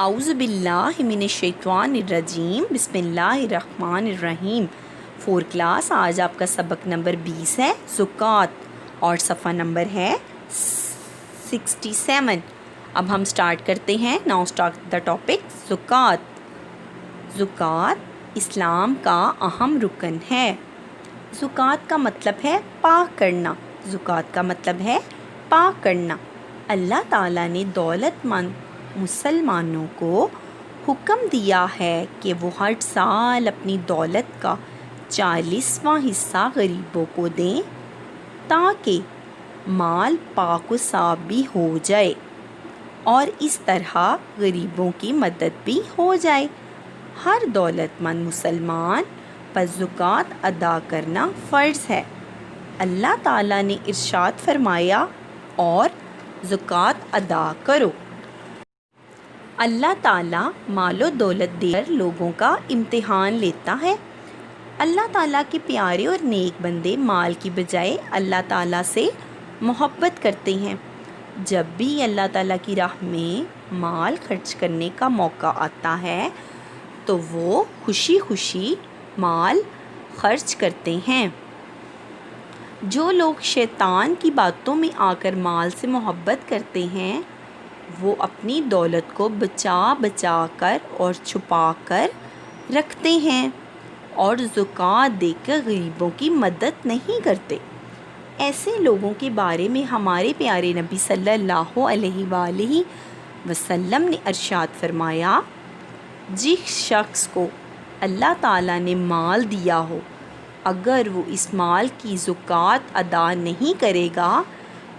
اعوذ باللہ من الشیطان الرجیم بسم اللہ الرحمن الرحیم۔ 4 کلاس، آج آپ کا سبق نمبر 20 ہے، زکوٰۃ، اور صفحہ نمبر ہے 67۔ اب ہم سٹارٹ کرتے ہیں۔ ناؤ سٹارٹ دا ٹاپک زکوٰۃ۔ زکوٰۃ اسلام کا اہم رکن ہے۔ زکوٰۃ کا مطلب ہے پاک کرنا۔ زکوٰۃ کا مطلب ہے پاک کرنا۔ اللہ تعالیٰ نے دولت مند مسلمانوں کو حکم دیا ہے کہ وہ ہر سال اپنی دولت کا 40واں حصہ غریبوں کو دیں تاکہ مال پاک و صاف بھی ہو جائے اور اس طرح غریبوں کی مدد بھی ہو جائے۔ ہر دولت مند مسلمان پر زکوٰۃ ادا کرنا فرض ہے۔ اللہ تعالیٰ نے ارشاد فرمایا، اور زکوٰۃ ادا کرو۔ اللہ تعالیٰ مال و دولت دے کر لوگوں کا امتحان لیتا ہے۔ اللہ تعالیٰ کے پیارے اور نیک بندے مال کی بجائے اللہ تعالیٰ سے محبت کرتے ہیں۔ جب بھی اللہ تعالیٰ کی راہ میں مال خرچ کرنے کا موقع آتا ہے تو وہ خوشی خوشی مال خرچ کرتے ہیں۔ جو لوگ شیطان کی باتوں میں آ کر مال سے محبت کرتے ہیں وہ اپنی دولت کو بچا بچا کر اور چھپا کر رکھتے ہیں اور زکوٰۃ دے کر غریبوں کی مدد نہیں کرتے۔ ایسے لوگوں کے بارے میں ہمارے پیارے نبی صلی اللہ علیہ وآلہ وسلم نے ارشاد فرمایا، جس شخص کو اللہ تعالیٰ نے مال دیا ہو، اگر وہ اس مال کی زکوٰۃ ادا نہیں کرے گا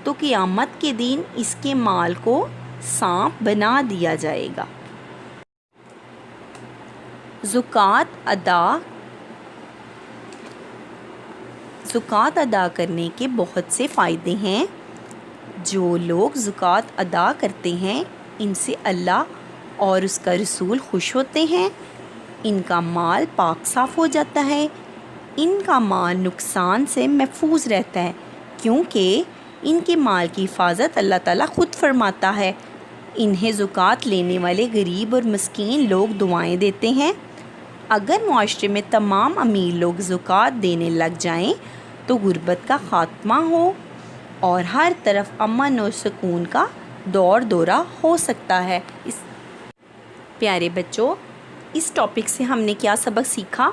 تو قیامت کے دن اس کے مال کو سانپ بنا دیا جائے گا۔ زکوٰۃ ادا کرنے کے بہت سے فائدے ہیں۔ جو لوگ زکوٰۃ ادا کرتے ہیں ان سے اللہ اور اس کا رسول خوش ہوتے ہیں۔ ان کا مال پاک صاف ہو جاتا ہے۔ ان کا مال نقصان سے محفوظ رہتا ہے کیونکہ ان کے مال کی حفاظت اللہ تعالیٰ خود فرماتا ہے۔ انہیں زکوٰۃ لینے والے غریب اور مسکین لوگ دعائیں دیتے ہیں۔ اگر معاشرے میں تمام امیر لوگ زکوٰۃ دینے لگ جائیں تو غربت کا خاتمہ ہو اور ہر طرف امن اور سکون کا دورہ ہو سکتا ہے۔ پیارے بچوں، اس ٹاپک سے ہم نے کیا سبق سیکھا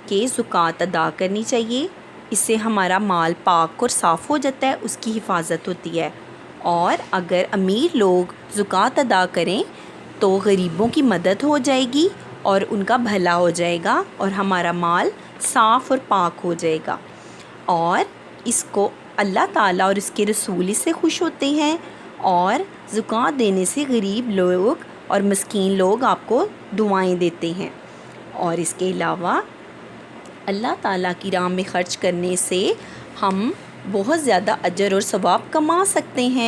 کہ زکوٰۃ ادا کرنی چاہیے۔ اس سے ہمارا مال پاک اور صاف ہو جاتا ہے، اس کی حفاظت ہوتی ہے، اور اگر امیر لوگ زکوٰۃ ادا کریں تو غریبوں کی مدد ہو جائے گی اور ان کا بھلا ہو جائے گا اور ہمارا مال صاف اور پاک ہو جائے گا، اور اس کو اللہ تعالیٰ اور اس کے رسول اس سے خوش ہوتے ہیں، اور زکوٰۃ دینے سے غریب لوگ اور مسکین لوگ آپ کو دعائیں دیتے ہیں۔ اور اس کے علاوہ اللہ تعالیٰ کی راہ میں خرچ کرنے سے ہم بہت زیادہ اجر اور ثواب کما سکتے ہیں۔